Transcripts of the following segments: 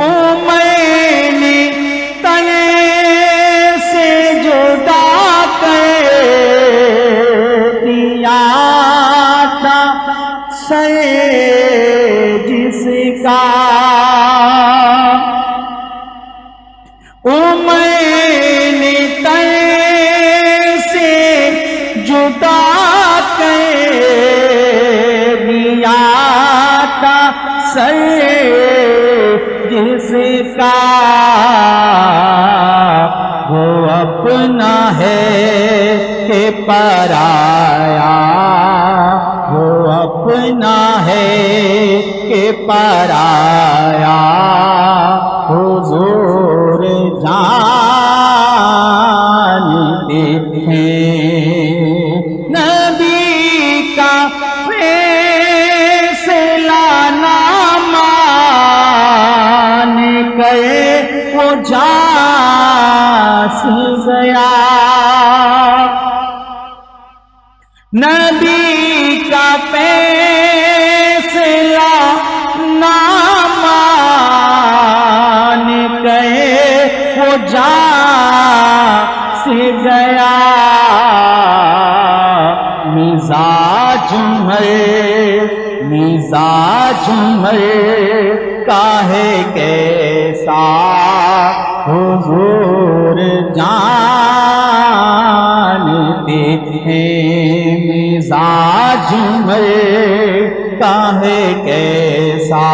او میں نے تنے سے جدا کر دیا تھا سر جس کا، او میں نے تنے سے جدا کر دیا تھا سر جس کا، وہ اپنا ہے کہ پرایا، وہ اپنا ہے کہ پرایا، حضور جانتے ہیں نبی کا فیصلہ نہ مان کر وہ جا گیا، نبی کا فیصلہ نہ مان گئے وہ جا گیا، مزاج کاہے کیسا حضور جانتے ہیں، مزاج کاہے کیسا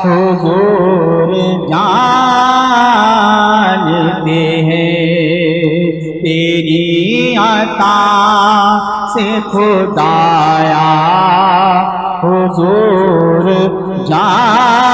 حضور جانتے ہیں، تیری عطا سے خدایا حضور جانتے